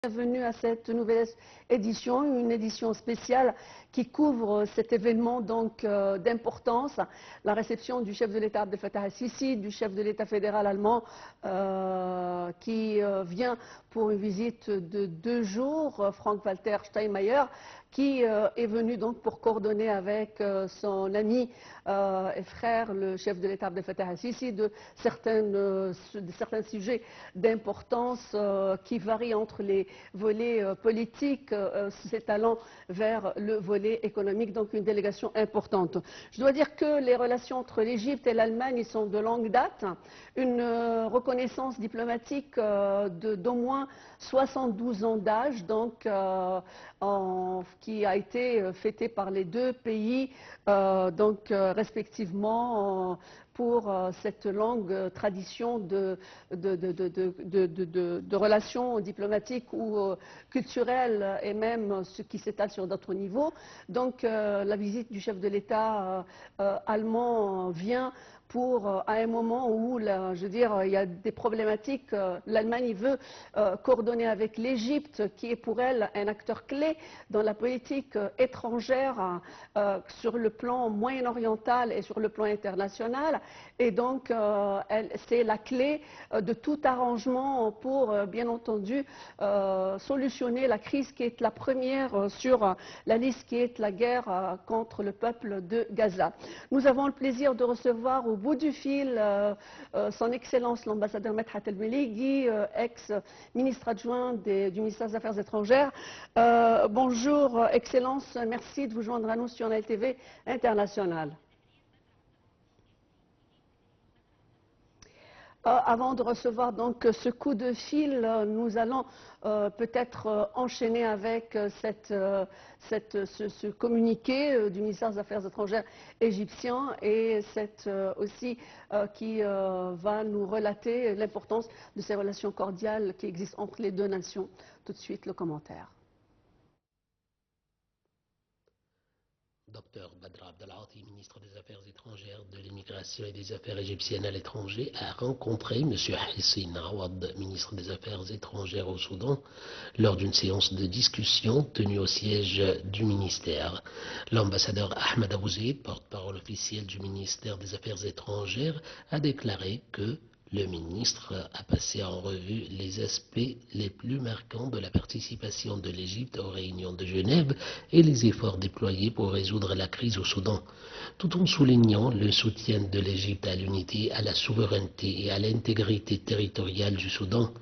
Bienvenue à cette nouvelle édition, une édition spéciale qui couvre cet événement d'importance, la réception du chef de l'État Abdel Fattah el-Sisi, du chef de l'État fédéral allemand qui vient pour une visite de 2 jours, Frank-Walter Steinmeier, qui est venu donc pour coordonner avec son ami et frère, le chef de l'État Abdel Fattah el-Sisi, de certains sujets d'importance qui varient entre les volets politiques, s'étalant vers le volet économique, donc une délégation importante. Je dois dire que les relations entre l'Égypte et l'Allemagne sont de longue date, une reconnaissance diplomatique d'au moins 72 ans d'âge, donc qui a été fêtée par les 2 pays, respectivement pour cette longue tradition de relations diplomatiques ou culturelles et même ce qui s'étale sur d'autres niveaux. Donc la visite du chef de l'État allemand vient à un moment où, il y a des problématiques. L'Allemagne veut coordonner avec l'Égypte, qui est pour elle un acteur clé dans la politique étrangère sur le plan moyen-oriental et sur le plan international. Et donc, c'est la clé de tout arrangement pour, bien entendu, solutionner la crise qui est la première sur la liste, qui est la guerre contre le peuple de Gaza. Nous avons le plaisir de recevoir au bout du fil son Excellence l'ambassadeur Medhat El-Melighi, ex-ministre adjoint du ministère des Affaires étrangères. Bonjour Excellence, merci de vous joindre à nous sur LTV International. Avant de recevoir donc ce coup de fil, nous allons peut-être enchaîner avec ce communiqué du ministère des Affaires étrangères égyptien et aussi qui va nous relater l'importance de ces relations cordiales qui existent entre les 2 nations. Tout de suite, le commentaire. Dr Badr Abdel Ati, ministre des Affaires étrangères, de l'immigration et des Affaires égyptiennes à l'étranger, a rencontré M. Hissène Awad, ministre des Affaires étrangères au Soudan, lors d'une séance de discussion tenue au siège du ministère. L'ambassadeur Ahmed Abouzeid, porte-parole officiel du ministère des Affaires étrangères, a déclaré que le ministre a passé en revue les aspects les plus marquants de la participation de l'Égypte aux réunions de Genève et les efforts déployés pour résoudre la crise au Soudan, tout en soulignant le soutien de l'Égypte à l'unité, à la souveraineté et à l'intégrité territoriale du Soudan.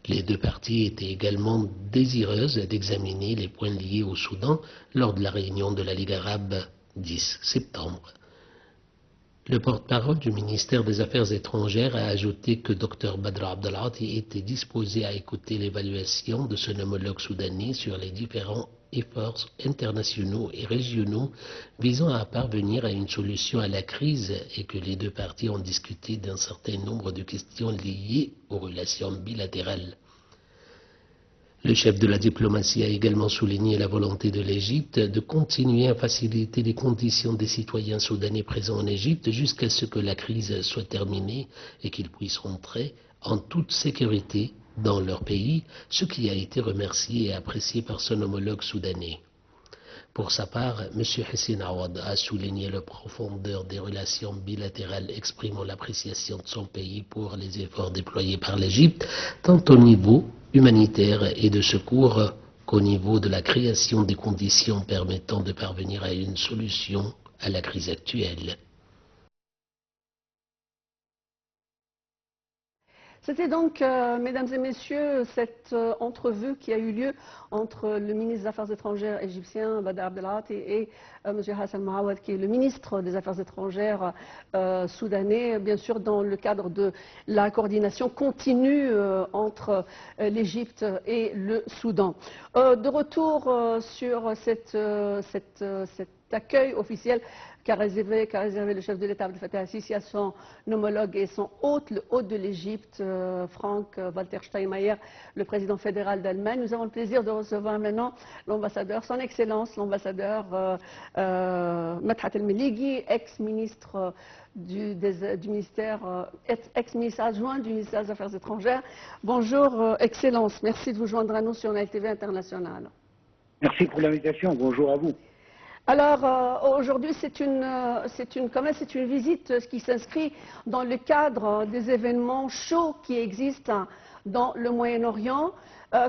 Les 2 parties étaient également désireuses d'examiner les points liés au Soudan lors de la réunion de la Ligue arabe 10 septembre. Le porte-parole du ministère des Affaires étrangères a ajouté que Dr Badr Abdel Ati était disposé à écouter l'évaluation de son homologue soudanais sur les différents efforts internationaux et régionaux visant à parvenir à une solution à la crise et que les 2 parties ont discuté d'un certain nombre de questions liées aux relations bilatérales. Le chef de la diplomatie a également souligné la volonté de l'Égypte de continuer à faciliter les conditions des citoyens soudanais présents en Égypte jusqu'à ce que la crise soit terminée et qu'ils puissent rentrer en toute sécurité dans leur pays, ce qui a été remercié et apprécié par son homologue soudanais. Pour sa part, M. Hissène Awad a souligné la profondeur des relations bilatérales, exprimant l'appréciation de son pays pour les efforts déployés par l'Égypte, tant au niveau humanitaire et de secours qu'au niveau de la création des conditions permettant de parvenir à une solution à la crise actuelle. C'était donc, mesdames et messieurs, cette entrevue qui a eu lieu entre le ministre des Affaires étrangères égyptien, Badr Abdel Ati, et M. Hassan Mawad, qui est le ministre des Affaires étrangères soudanais, bien sûr dans le cadre de la coordination continue entre l'Égypte et le Soudan. De retour sur cet accueil officiel qu'a réservé le chef de l'État Abdel Fattah al-Sisi à son homologue et son hôte, le hôte de l'Égypte, Frank-Walter Steinmeier, le président fédéral d'Allemagne. Nous avons le plaisir de recevoir maintenant l'ambassadeur, son Excellence, l'ambassadeur Medhat El-Melighi, ex-ministre du ministère, ex-ministre adjoint du ministère des Affaires étrangères. Bonjour, Excellence. Merci de vous joindre à nous sur NLTV International. Merci pour l'invitation. Bonjour à vous. Alors, aujourd'hui, c'est une visite qui s'inscrit dans le cadre des événements chauds qui existent dans le Moyen-Orient.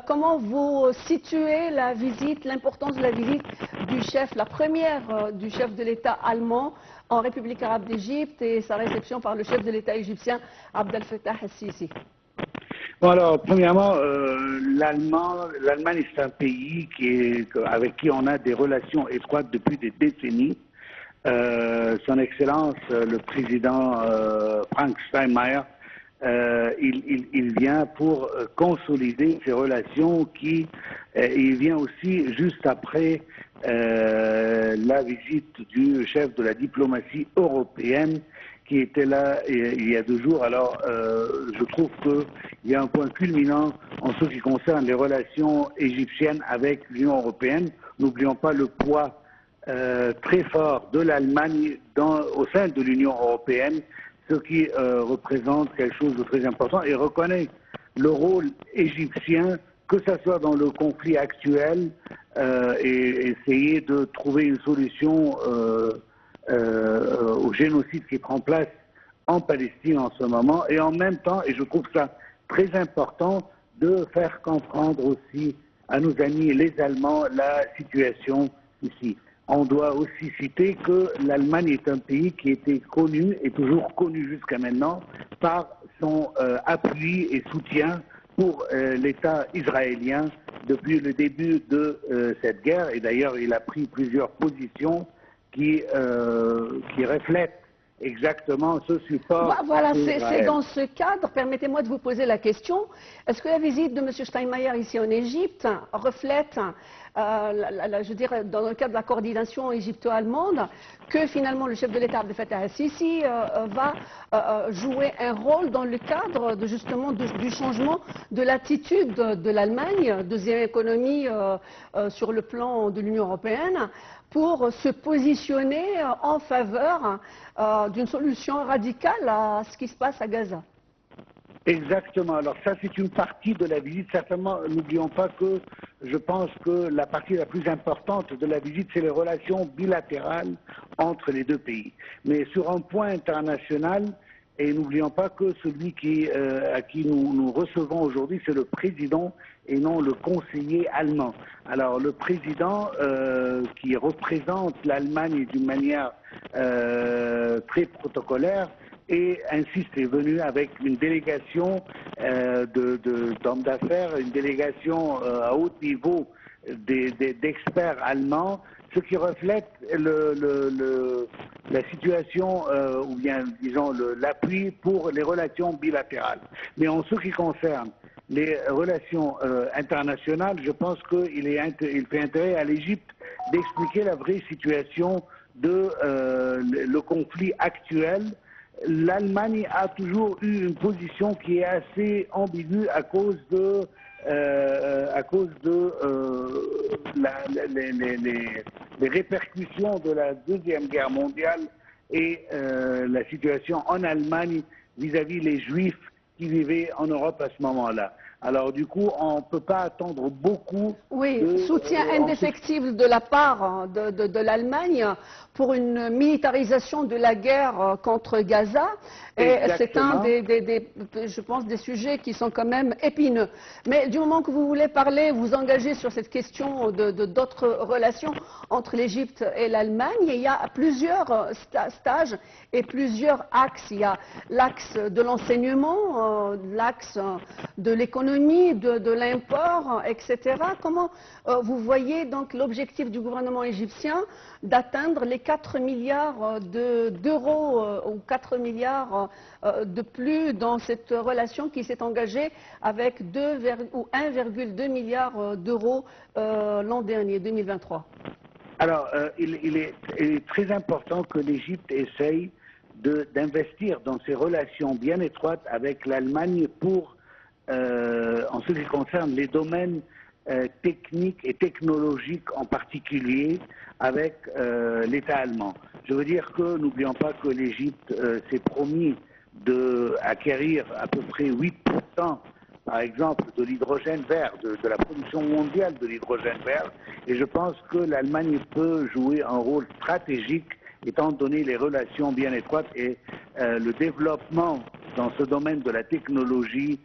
Comment vous situez la visite, l'importance de la visite du chef, la première du chef de l'État allemand en République arabe d'Égypte et sa réception par le chef de l'État égyptien Abdel Fattah al-Sisi? Bon, alors, premièrement, l'Allemagne, c'est un pays avec qui on a des relations étroites depuis des décennies. Son Excellence, le président Frank Steinmeier, il vient pour consolider ces relations il vient aussi juste après la visite du chef de la diplomatie européenne qui était là il y a 2 jours. Alors, je trouve qu'il y a un point culminant en ce qui concerne les relations égyptiennes avec l'Union européenne. N'oublions pas le poids très fort de l'Allemagne au sein de l'Union européenne, ce qui représente quelque chose de très important et reconnaît le rôle égyptien, que ce soit dans le conflit actuel et essayer de trouver une solution au génocide qui prend place en Palestine en ce moment, et en même temps, et je trouve ça très important, de faire comprendre aussi à nos amis les Allemands la situation ici. On doit aussi citer que l'Allemagne est un pays qui était connu, et toujours connu jusqu'à maintenant, par son appui et soutien pour l'État israélien depuis le début de cette guerre, et d'ailleurs il a pris plusieurs positions qui reflètent exactement ce support. Voilà, c'est dans ce cadre, permettez-moi de vous poser la question, est-ce que la visite de M. Steinmeier ici en Égypte reflète, je dirais, dans le cadre de la coordination égypto-allemande, que finalement le chef de l'État Abdel Fattah al-Sisi va jouer un rôle dans le cadre justement du changement de l'attitude de l'Allemagne, deuxième économie sur le plan de l'Union européenne, pour se positionner en faveur d'une solution radicale à ce qui se passe à Gaza? Exactement. Alors ça, c'est une partie de la visite. Certainement, n'oublions pas que je pense que la partie la plus importante de la visite, c'est les relations bilatérales entre les 2 pays. Mais sur un point international, et n'oublions pas que celui à qui nous recevons aujourd'hui, c'est le président et non le conseiller allemand. Alors le président qui représente l'Allemagne d'une manière très protocolaire et insiste, est venu avec une délégation d'hommes d'affaires, une délégation à haut niveau d'experts allemands, ce qui reflète la situation, ou bien disons l'appui pour les relations bilatérales. Mais en ce qui concerne les relations internationales, je pense qu'il fait intérêt à l'Égypte d'expliquer la vraie situation de le conflit actuel. L'Allemagne a toujours eu une position qui est assez ambiguë à cause de les répercussions de la Deuxième Guerre mondiale et la situation en Allemagne vis-à-vis les Juifs qui vivaient en Europe à ce moment-là. Alors du coup, on ne peut pas attendre beaucoup. Oui, soutien indéfectible de la part de l'Allemagne pour une militarisation de la guerre contre Gaza. Et c'est un je pense, des sujets qui sont quand même épineux. Mais du moment que vous voulez parler, vous engager sur cette question d'autres relations entre l'Égypte et l'Allemagne, il y a plusieurs stages et plusieurs axes. Il y a l'axe de l'enseignement, l'axe de l'économie, de l'import, etc. Comment vous voyez donc l'objectif du gouvernement égyptien d'atteindre les 4 milliards d'euros ou 4 milliards de plus dans cette relation qui s'est engagée avec 1,2 milliard d'euros l'an dernier, 2023? Alors, il est très important que l'Égypte essaye d'investir dans ses relations bien étroites avec l'Allemagne pour, en ce qui concerne les domaines techniques et technologiques en particulier avec l'État allemand. Je veux dire que n'oublions pas que l'Égypte s'est promis d'acquérir à peu près 8%, par exemple, de l'hydrogène vert, de la production mondiale de l'hydrogène vert, et je pense que l'Allemagne peut jouer un rôle stratégique étant donné les relations bien étroites et le développement dans ce domaine de la technologie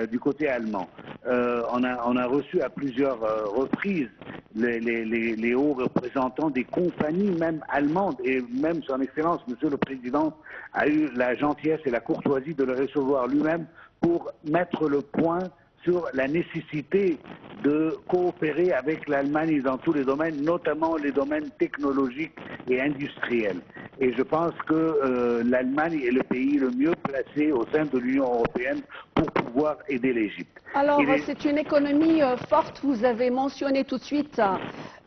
du côté allemand. On a reçu à plusieurs reprises les hauts représentants des compagnies même allemandes, et même son Excellence, Monsieur le Président, a eu la gentillesse et la courtoisie de le recevoir lui-même pour mettre le point sur la nécessité de coopérer avec l'Allemagne dans tous les domaines, notamment les domaines technologiques et industriels. Et je pense que l'Allemagne est le pays le mieux placé au sein de l'Union européenne pour pouvoir aider l'Égypte. Alors, c'est une économie forte. Vous avez mentionné tout de suite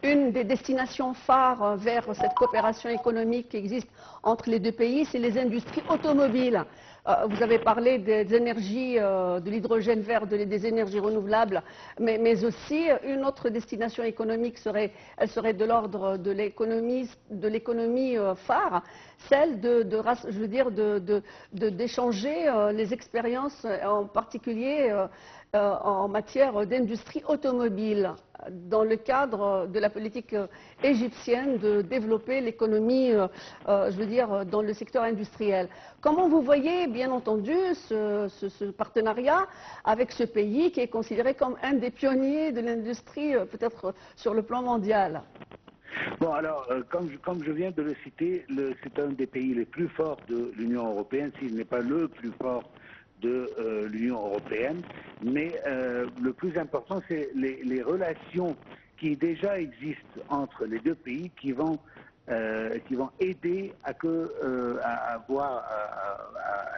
une des destinations phares vers cette coopération économique qui existe entre les deux pays, c'est les industries automobiles. Vous avez parlé des énergies, de l'hydrogène vert, des énergies renouvelables, mais aussi une autre destination économique serait de l'ordre de l'économie phare, celle d'échanger les expériences, en particulier en matière d'industrie automobile, dans le cadre de la politique égyptienne de développer l'économie, dans le secteur industriel. Comment vous voyez, bien entendu, ce partenariat avec ce pays qui est considéré comme un des pionniers de l'industrie, peut-être sur le plan mondial? Bon, alors, comme je viens de le citer, c'est un des pays les plus forts de l'Union européenne, s'il n'est pas le plus fort de l'Union européenne, mais le plus important, c'est les relations qui déjà existent entre les deux pays qui vont aider à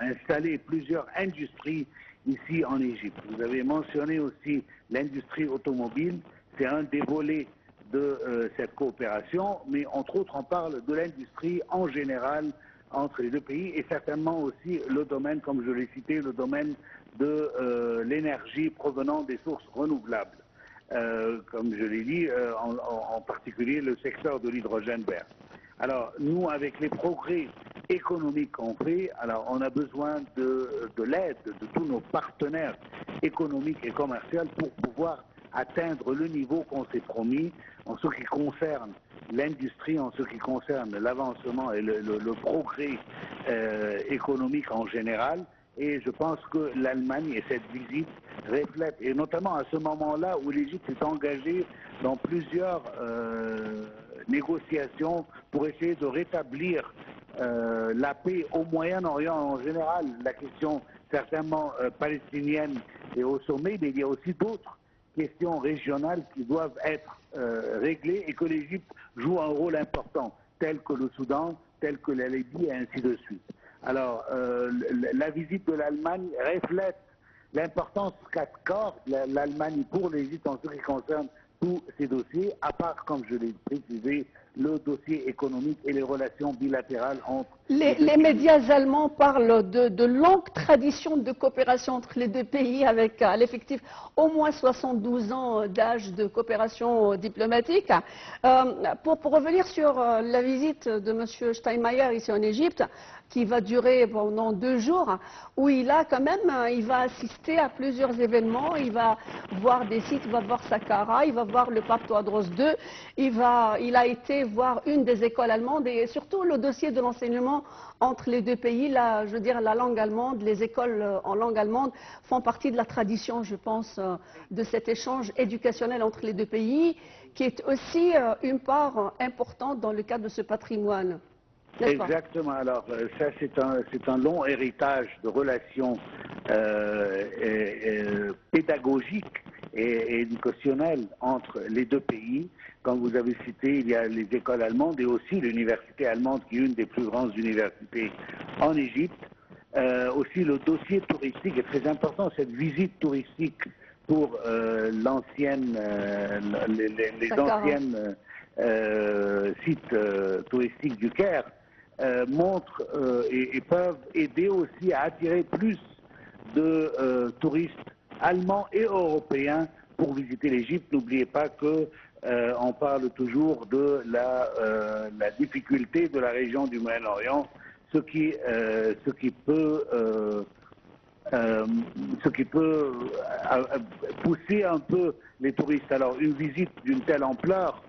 installer plusieurs industries ici en Égypte. Vous avez mentionné aussi l'industrie automobile, c'est un des volets de cette coopération, mais entre autres on parle de l'industrie en général entre les deux pays et certainement aussi le domaine, comme je l'ai cité, le domaine de l'énergie provenant des sources renouvelables. Comme je l'ai dit, en particulier le secteur de l'hydrogène vert. Alors nous, avec les progrès économiques qu'on fait, alors on a besoin de l'aide de tous nos partenaires économiques et commerciaux pour pouvoir atteindre le niveau qu'on s'est promis en ce qui concerne l'industrie, en ce qui concerne l'avancement et le progrès économique en général. Et je pense que l'Allemagne et cette visite reflètent, et notamment à ce moment-là où l'Égypte est engagée dans plusieurs négociations pour essayer de rétablir la paix au Moyen-Orient en général, la question certainement palestinienne est au sommet, mais il y a aussi d'autres questions régionales qui doivent être réglées et que l'Égypte joue un rôle important, tel que le Soudan, tel que la Libye et ainsi de suite. Alors, la visite de l'Allemagne reflète l'importance qu'accorde l'Allemagne pour l'Égypte en ce qui concerne tous ces dossiers, à part, comme je l'ai précisé, le dossier économique et les relations bilatérales entre les médias allemands parlent de longues traditions de coopération entre les deux pays avec à l'effectif au moins 72 ans d'âge de coopération diplomatique. Pour revenir sur la visite de M. Steinmeier ici en Égypte, qui va durer pendant 2 jours, où il va assister à plusieurs événements, il va voir des sites, il va voir Saqqara, il va voir le pape Tewodros II, il a été voir une des écoles allemandes et surtout le dossier de l'enseignement entre les deux pays, la langue allemande, les écoles en langue allemande font partie de la tradition, je pense, de cet échange éducationnel entre les deux pays, qui est aussi une part importante dans le cadre de ce patrimoine. Exactement. Alors, ça, c'est un long héritage de relations pédagogiques et éducationnelles entre les deux pays. Comme vous avez cité, il y a les écoles allemandes et aussi l'université allemande, qui est une des plus grandes universités en Égypte. Aussi, le dossier touristique est très important. Cette visite touristique pour l'ancienne, les anciennes sites touristiques du Caire montrent et peuvent aider aussi à attirer plus de touristes allemands et européens pour visiter l'Égypte. N'oubliez pas que on parle toujours de la difficulté de la région du Moyen-Orient, ce qui peut pousser un peu les touristes. Alors une visite d'une telle ampleur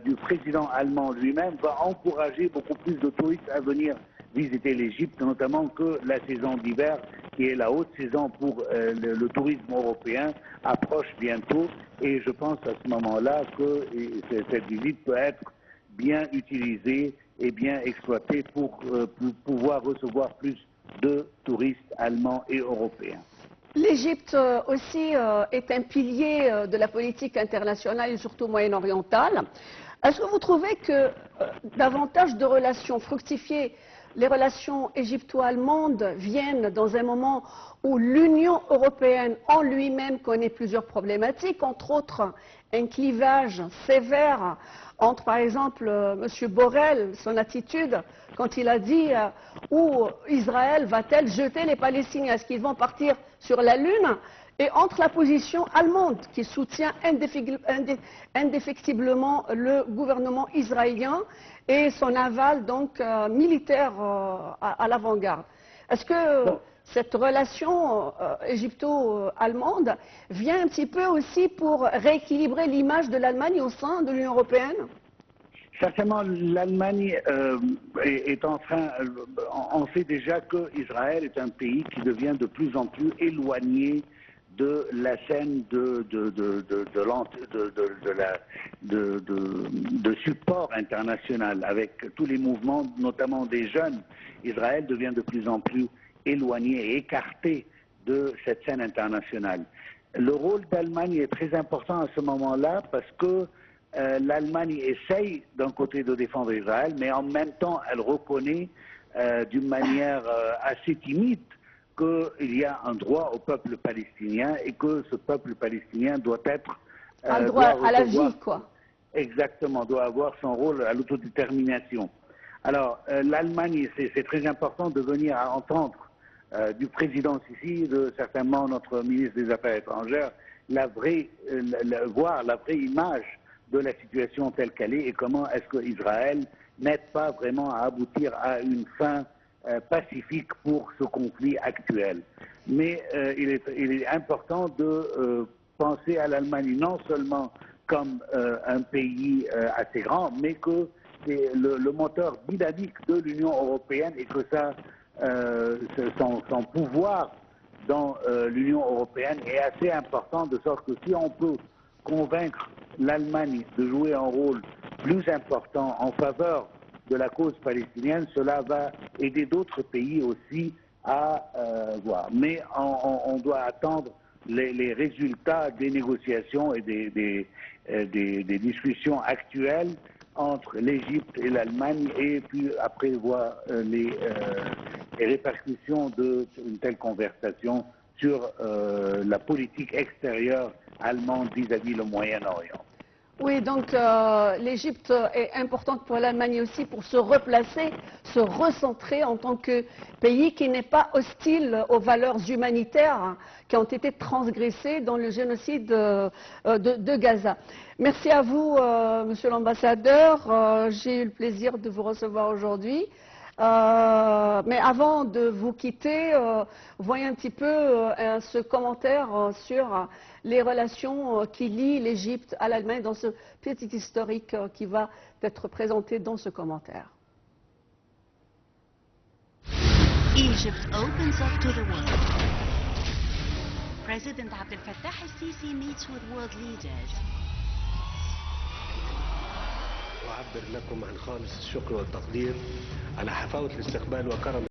du président allemand lui-même va encourager beaucoup plus de touristes à venir visiter l'Égypte, notamment que la saison d'hiver, qui est la haute saison pour le tourisme européen, approche bientôt. Et je pense à ce moment-là que cette visite peut être bien utilisée et bien exploitée pour pouvoir recevoir plus de touristes allemands et européens. L'Égypte aussi est un pilier de la politique internationale et surtout moyen-orientale. Est-ce que vous trouvez que davantage de relations fructifiées, les relations égypto-allemandes viennent dans un moment où l'Union européenne en lui-même connaît plusieurs problématiques, entre autres un clivage sévère entre, par exemple, M. Borrell, son attitude, quand il a dit où Israël va-t-elle jeter les Palestiniens, est-ce qu'ils vont partir sur la Lune, et entre la position allemande qui soutient indéfectiblement le gouvernement israélien et son aval donc militaire à l'avant-garde. Est-ce que cette relation égypto-allemande vient un petit peu aussi pour rééquilibrer l'image de l'Allemagne au sein de l'Union européenne? Certainement, l'Allemagne est en train, on sait déjà que Israël est un pays qui devient de plus en plus éloigné de la scène de support international, avec tous les mouvements, notamment des jeunes. Israël devient de plus en plus éloigné et écarté de cette scène internationale. Le rôle d'Allemagne est très important à ce moment-là parce que l'Allemagne essaye d'un côté de défendre Israël, mais en même temps elle reconnaît d'une manière assez timide qu'il y a un droit au peuple palestinien et que ce peuple palestinien doit être... un droit à la vie, quoi. Exactement, doit avoir son rôle à l'autodétermination. Alors, l'Allemagne, c'est très important de venir à entendre du président Sisi, de certainement notre ministre des Affaires étrangères, voir la vraie image de la situation telle qu'elle est et comment est-ce qu'Israël n'aide pas vraiment à aboutir à une fin pacifique pour ce conflit actuel. Mais il est important de penser à l'Allemagne non seulement comme un pays assez grand, mais que c'est le moteur dynamique de l'Union européenne et que son pouvoir dans l'Union européenne est assez important, de sorte que si on peut convaincre l'Allemagne de jouer un rôle plus important en faveur de la cause palestinienne, cela va aider d'autres pays aussi à voir. Mais on doit attendre les résultats des négociations et des discussions actuelles entre l'Égypte et l'Allemagne et puis après voir les répercussions d'une telle conversation sur la politique extérieure allemande vis-à-vis le Moyen-Orient. Oui, donc l'Égypte est importante pour l'Allemagne aussi pour se replacer, se recentrer en tant que pays qui n'est pas hostile aux valeurs humanitaires qui ont été transgressées dans le génocide de Gaza. Merci à vous, Monsieur l'ambassadeur. J'ai eu le plaisir de vous recevoir aujourd'hui. Mais avant de vous quitter, voyez un petit peu ce commentaire sur les relations qui lient l'Égypte à l'Allemagne dans ce petit historique qui va être présenté dans ce commentaire. Egypt opens up to the world. President Abdel Fattah al-Sisi meets with world leaders. أعبر لكم عن خالص الشكر والتقدير على حفاوة الاستقبال وكرم